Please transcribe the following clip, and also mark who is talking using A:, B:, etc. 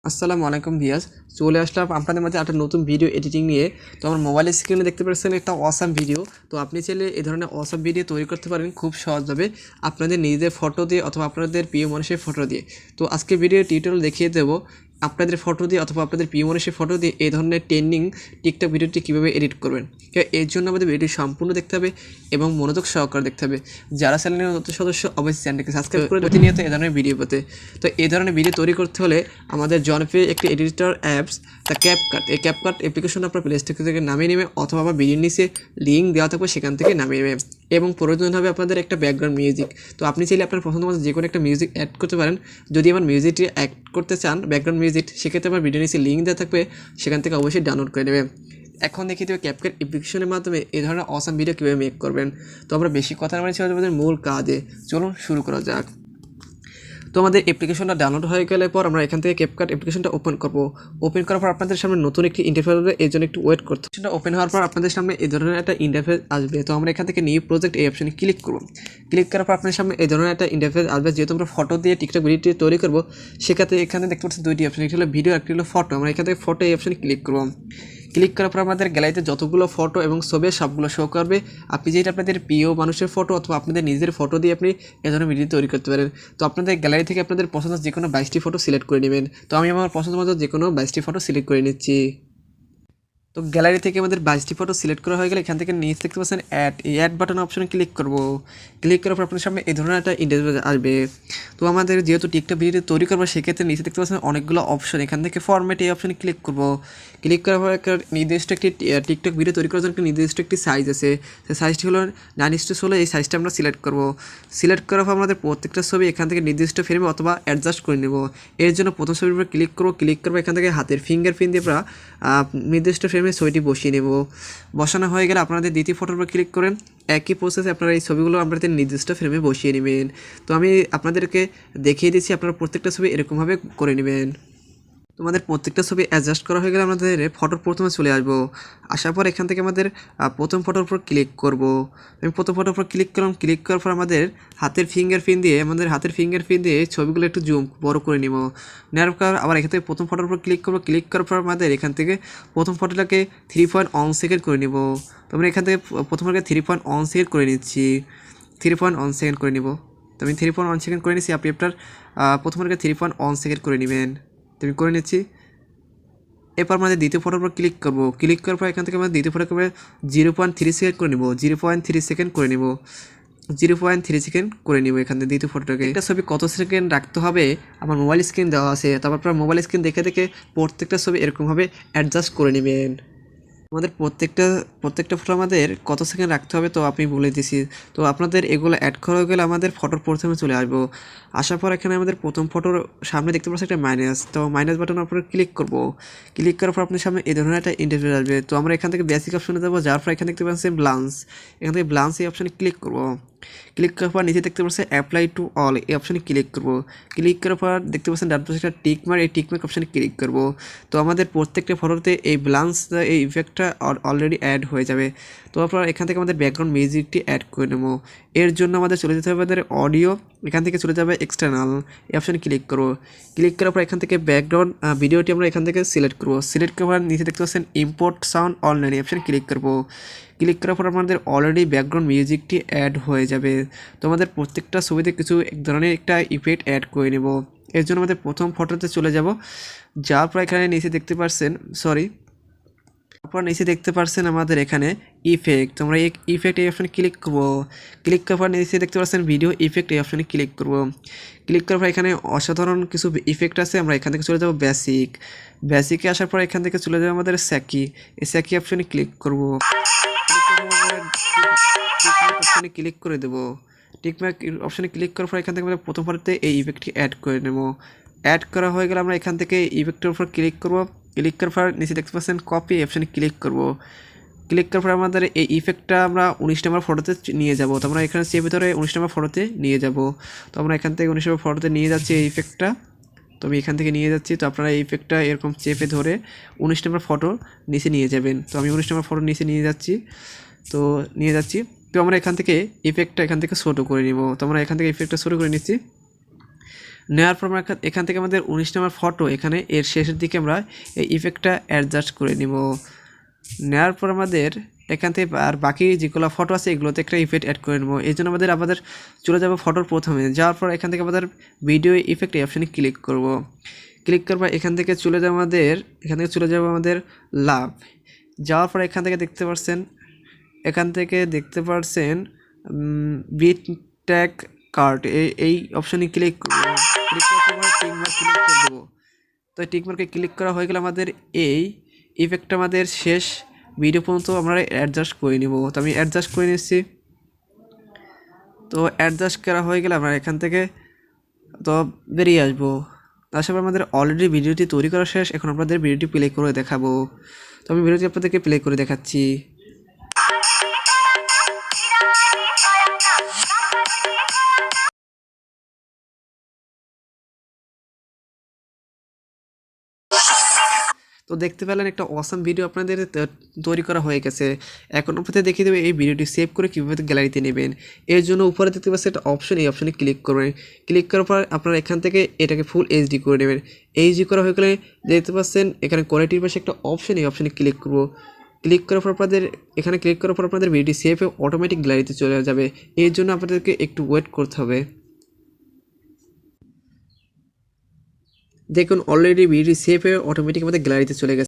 A: আসসালামু আলাইকুম ভিউয়ার্স, চলে আসলাম আপনাদের মাঝে একটা নতুন ভিডিও এডিটিং নিয়ে। তো আমার মোবাইলের স্ক্রিনে দেখতে পাচ্ছেন একটা অসাম ভিডিও। তো আপনি চাইলে এই ধরনের অসাম ভিডিও তৈরি করতে পারেন খুব সহজভাবে আপনাদের নিজেদের ফটো দিয়ে অথবা আপনাদের প্রিয় মানুষের ফটো দিয়ে। তো আজকে ভিডিও টিউটোরিয়াল দেখিয়ে দেবো আপনাদের ফটো দিয়ে অথবা আপনাদের প্রিয় মানুষের ফটো দিয়ে এই ধরনের ট্রেন্ডিং টিকটক ভিডিওটি কীভাবে এডিট করবেন। এর জন্য আমাদের ভিডিওটি সম্পূর্ণ দেখতে হবে এবং মনোযোগ সহকারে দেখতে হবে। যারা চ্যানেলের নতুন সদস্য অবশ্যই চ্যানেলকে সাবস্ক্রাইব করে প্রতিনিয়ত এই ধরনের ভিডিও পেতে। তো এই ধরনের ভিডিও তৈরি করতে হলে আমাদের জনপ্রিয় একটি এডিটর অ্যাপস দ্য ক্যাপকাট, এই ক্যাপকাট অ্যাপ্লিকেশন আপনার প্লে স্টোর থেকে নামিয়ে নেবে অথবা আমার ভিডিওর নিচে লিঙ্ক দেওয়া থাকবে সেখান থেকে নামিয়ে নেবে। এবং প্রয়োজন হবে আপনাদের একটা ব্যাকগ্রাউন্ড মিউজিক। তো আপনি চাইলে আপনার পছন্দ মতো যে কোনো একটা মিউজিক অ্যাড করতে পারেন। যদি আমার মিউজিকটি অ্যাড করতে চান ব্যাকগ্রাউন্ড মিউজিক, সেক্ষেত্রে আমার ভিডিও নিচে লিঙ্ক দেওয়া থাকবে, সেখান থেকে অবশ্যই ডাউনলোড করে নেবে। এখন দেখিয়ে দেবে ক্যাপকাট অ্যাপ্লিকেশনের মাধ্যমে এই ধরনের অসাম ভিডিও কীভাবে মেক করবেন। তো আমরা বেশি কথা মানে ছিল আমাদের মূল কাজে, চলুন শুরু করা যাক। তো আমাদের অ্যাপ্লিকেশনটা ডাউনলোড হয়ে গেলে পর আমরা এখান থেকে ক্যাপকাট অ্যাপ্লিকেশনটা ওপেন করব। ওপেন করার পর আপনাদের সামনে নতুন একটি ইন্টারফেস আসবে, এর জন্য একটু ওয়েট করতে। সেটা ওপেন হওয়ার পর আপনাদের সামনে এই ধরনের একটা ইন্টারফেস আসবে। তো আমরা এখান থেকে নিউ প্রজেক্ট এই অপশনে ক্লিক করব। ক্লিক করার পর আপনাদের সামনে এই ধরনের একটা ইন্টারফেস আসবে। যেহেতু আমরা ফটো দিয়ে টিকটক ভিডিওটি তৈরি করব, সেক্ষেত্রে এখানে দেখতে পাচ্ছেন দুইটি অপশন, একটি হলো ভিডিও, একটি হলো ফটো। আমরা এখান থেকে ফটো এই অপশনে ক্লিক করব। ক্লিক করার পর আমাদের গ্যালারিতে যতগুলো ফটো এবং ছবি সবগুলো শো করবে। আপনি যেটা আপনাদের প্রিয় মানুষের ফটো অথবা আপনাদের নিজের ফটো দিয়ে আপনি এই ধরনের ভিডিও তৈরি করতে পারেন। তো আপনাদের গ্যালারি থেকে আপনাদের পছন্দের যে কোনো 22টি ফটো সিলেক্ট করে নেবেন। তো আমি আমার পছন্দ মতো যে কোনো 22টি ফটো সিলেক্ট করে নিচ্ছি। তো গ্যালারি থেকে আমাদের 22টি ফটো সিলেক্ট করা হয়ে গেলে এখান থেকে নিচে দেখতে পাচ্ছেন অ্যাড, এই অ্যাড বাটন অপশনে ক্লিক করব। ক্লিক করার পর আপনার সামনে এই ধরনের একটা ইন্টারফেস আসবে। তো আমাদের যেহেতু টিকটক ভিডিও তৈরি করবো, সেক্ষেত্রে নিচে দেখতে পাচ্ছেন অনেকগুলো অপশন, এখান থেকে ফরম্যাট এই অপশনে ক্লিক করব। ক্লিক করার পর একটা নির্দিষ্ট একটি টিকটক ভিডিও তৈরি করার জন্য একটা নির্দিষ্ট একটি সাইজ আছে, সেই সাইজটি হলো 9:16। এই সাইজটা আমরা সিলেক্ট করব। সিলেক্ট করার পর আমাদের প্রত্যেকটা ছবি এখান থেকে নির্দিষ্ট ফ্রেমে অথবা অ্যাডজাস্ট করে নেব। এর জন্য প্রথম ছবির উপর ক্লিক করবো। ক্লিক করবো এখান থেকে হাতের ফিঙ্গারপ্রিন্ট দিয়ে আমরা নির্দিষ্ট ফ্রেমে ছবিটি বসিয়ে নেব। বসানো হয়ে গেলে আপনাদের দ্বিতীয় ফটোর উপর ক্লিক করেন একই প্রসেসে আপনারা এই ছবিগুলো আপনাদের নির্দিষ্ট ফ্রেমে বসিয়ে নেবেন। তো আমি আপনাদেরকে দেখিয়ে দিচ্ছি, আপনারা প্রত্যেকটা ছবি এরকমভাবে করে নেবেন। তোমাদের প্রত্যেকটা ছবি অ্যাডজাস্ট করা হয়ে গেলে আমাদের ফটোর প্রথমে চলে আসবো। আসার পর এখান থেকে আমাদের প্রথম ফটোর উপর ক্লিক করব। আমি প্রথম ফটোর উপর ক্লিক করলাম। ক্লিক করার পর আমাদের হাতের ফিঙ্গারপ্রিন্ট দিয়ে ছবিগুলো একটু জুম বড় করে নিব। নেওয়ার পর আবার এখান থেকে প্রথম ফটোর উপর ক্লিক করবো। ক্লিক করার পর আমাদের এখান থেকে প্রথম ফটোটাকে 3.1 সেকেন্ড করে নিব। তো আমরা এখান থেকে প্রথম ফটোকে 3.1 সেকেন্ড করে নিচ্ছি। 3.1 সেকেন্ড করে নিব। তো আমি 3.1 সেকেন্ড করে নিচ্ছি। আপনি আপনার প্রথম ফটোকে 3.1 সেকেন্ড করে নেবেন। আমি করে নিচ্ছি। এরপর আমাদের দ্বিতীয় ফটোর উপর ক্লিক করব। ক্লিক করার পর এখান থেকে আমরা দ্বিতীয় ফটোকে 0.3 সেকেন্ড করে নেব। 0.3 সেকেন্ড করে নেব। 0.3 সেকেন্ড করে নিব এখান থেকে দ্বিতীয় ফটোটাকে। একটা ছবি কত সেকেন্ড রাখতে হবে আমার মোবাইল স্ক্রিন দেওয়া আছে। তারপর আপনার মোবাইল স্ক্রিন দেখে দেখে প্রত্যেকটা ছবি এরকমভাবে অ্যাডজাস্ট করে নেবেন। আমাদের প্রত্যেকটা ফটো আমাদের কত সেকেন্ড রাখতে হবে তো আপনি বলে দিছি। তো আপনাদের এগুলো অ্যাড করা হয়ে গেলে আমাদের ফটোর প্রথমে চলে আসবো। আসার পর এখানে আমাদের প্রথম ফটোর সামনে দেখতে পাচ্ছি একটা মাইনাস, তো মাইনাস বাটনের উপরে ক্লিক করব। ক্লিক করার পর আপনার সামনে এই ধরনের একটা ইন্টারফেস আসবে। তো আমরা এখান থেকে বেসিক অপশনে যাবো, যার পর এখানে দেখতে পাচ্ছি ব্লান্স, এখান থেকে ব্লান্স এই অপশনে ক্লিক করব। ক্লিক করার পর নিচে দেখতে পাচ্ছি অ্যাপ্লাই টু অল, এই অপশনে ক্লিক করব। ক্লিক করার পর দেখতে পাচ্ছেন ডান পাশে একটা টিকমার্ক, এই টিকমার্ক অপশনে ক্লিক করব। তো আমাদের প্রত্যেকটা ফটোতে এই ব্লান্স এই ইফেক্টটা অলরেডি অ্যাড হয়ে যাবে। তো আপনার এখান থেকে আমাদের ব্যাকগ্রাউন্ড মিউজিকটি অ্যাড করে নেব। এর জন্য আমাদের চলে যেতে হবে আমাদের অডিও, এখান থেকে চলে যাবে এক্সটার্নাল, এই অপশনে ক্লিক করব। ক্লিক করার পর এখান থেকে ব্যাকগ্রাউন্ড ভিডিওটি আমরা এখান থেকে সিলেক্ট করব। সিলেক্ট করার পর নিচে দেখতে পাচ্ছেন ইম্পোর্ট সাউন্ড অনলাইন, এই অপশনে ক্লিক করব। ক্লিক করার পর আমাদের অলরেডি ব্যাকগ্রাউন্ড মিউজিকটি অ্যাড হয়ে যাবে। তো আমাদের প্রত্যেকটা ছবিতে কিছু এক ধরনের একটা ইফেক্ট অ্যাড করে নেব। এর জন্য আমাদের প্রথম ফটোতে চলে যাব। যাওয়ার পর এখানে নিচে দেখতে পাচ্ছেন আমাদের এখানে ইফেক্ট, তো আমরা এই ইফেক্ট এই অপশনে ক্লিক করব। ক্লিক করার পর নিচে দেখতে পাচ্ছেন ভিডিও ইফেক্ট, এই অপশনে ক্লিক করব। ক্লিক করার পর এখানে অসাধারণ কিছু ইফেক্ট আছে, আমরা এখান থেকে চলে যাব বেসিকে। আসার পর এখান থেকে চলে যাবে আমাদের স্যাকি, এই স্যাকি অপশনে ক্লিক করব। অপশনে ক্লিক করে দেবো। টিকমার্ক অপশনে ক্লিক করার পর এখান থেকে আমরা প্রথম ফটোতে এই ইফেক্টটি অ্যাড করে নেব। অ্যাড করা হয়ে গেলে আমরা এখান থেকে ইফেক্টের উপর ক্লিক করব। ক্লিক করার পর নিচে দেখতে পাচ্ছেন কপি, অপশনে ক্লিক করব। ক্লিক করার পর আমাদের এই ইফেক্টটা আমরা 19 নম্বর ফটোতে নিয়ে যাব। তো আমরা এখানে চেপে ধরে 19 নম্বর ফটোতে নিয়ে যাব। তো আমরা এখান থেকে 19 নম্বর ফটোতে নিয়ে যাচ্ছি এই ইফেক্টটা। তো আমি এখান থেকে নিয়ে যাচ্ছি। তো আপনারা এই ইফেক্টটা এরকম চেপে ধরে 19 নম্বর ফটো নিচে নিয়ে যাবেন। তো আমি 19 নম্বর ফটো নিচে নিয়ে যাচ্ছি। তো আমরা এখান থেকে ইফেক্টটা এখান থেকে ছোটো করে নিব। তো আমরা এখান থেকে ইফেক্টটা ছোটো করে নিচ্ছি। নেওয়ার পর আমরা এখান থেকে আমাদের 19 নম্বর ফটো এখানে এর শেষের দিকে আমরা এই ইফেক্টটা অ্যাডজাস্ট করে নিব। নেওয়ার পর আমাদের এখান থেকে আর বাকি যেগুলো ফটো আছে এগুলোতে একটা ইফেক্ট অ্যাড করে নেবো। এই জন্য আমাদের চলে যাবো ফটোর প্রথমে, যাওয়ার পর এখান থেকে আমাদের ভিডিও ইফেক্ট এই অপশানে ক্লিক করব। ক্লিক করবো এখান থেকে চলে যাবো আমাদের লাভ। যাওয়ার পর এখান থেকে দেখতে পারছেন বিট ট্যাগ কার্ড এই অপশানে ক্লিক করবো। ক্লিক করার পর টিকমার্ক ক্লিক করে দেবো। তো টিকমার্কে ক্লিক করা হয়ে গেলে আমাদের এই ইফেক্টটা আমাদের শেষ ভিডিও পর্যন্ত আমরা অ্যাডজাস্ট করে নিব। তো আমি অ্যাডজাস্ট করে নিচ্ছি। তো অ্যাডজাস্ট করা হয়ে গেলে আমরা এখান থেকে তো বেরিয়ে আসবো। তারপর আমাদের অলরেডি ভিডিওটি তৈরি করা শেষ। এখন আপনাদের ভিডিওটি প্লে করে দেখাবো। তো আমি ভিডিওটি আপনাদেরকে প্লে করে দেখাচ্ছি। তো দেখতে পেলেন একটা অসাম ভিডিও আপনাদের তৈরি করা হয়ে গেছে। এখন আপনাদের দেখিয়ে দেবে এই ভিডিওটি সেভ করে কীভাবে গ্যালারিতে নেবেন। এর জন্য উপরে দেখতে পাচ্ছেন একটা অপশন, এই অপশনে ক্লিক করবেন। ক্লিক করার পর আপনারা এখান থেকে এটাকে ফুল এইচডি করে নেবেন। এইচডি করা হয়ে গেলে দেখতে পাচ্ছেন এখানে কোয়ালিটির পাশে একটা অপশন, এই অপশনে ক্লিক করব। ক্লিক করার পর আপনাদের ভিডিওটি সেভ হয়ে অটোমেটিক গ্যালারিতে চলে যাবে। এর জন্য আপনাদেরকে একটু ওয়েট করতে হবে। দেখুন অলরেডি ভিডিওটি সেভ হয়ে অটোমেটিক আমাদের গ্যালারিতে চলে গেছে।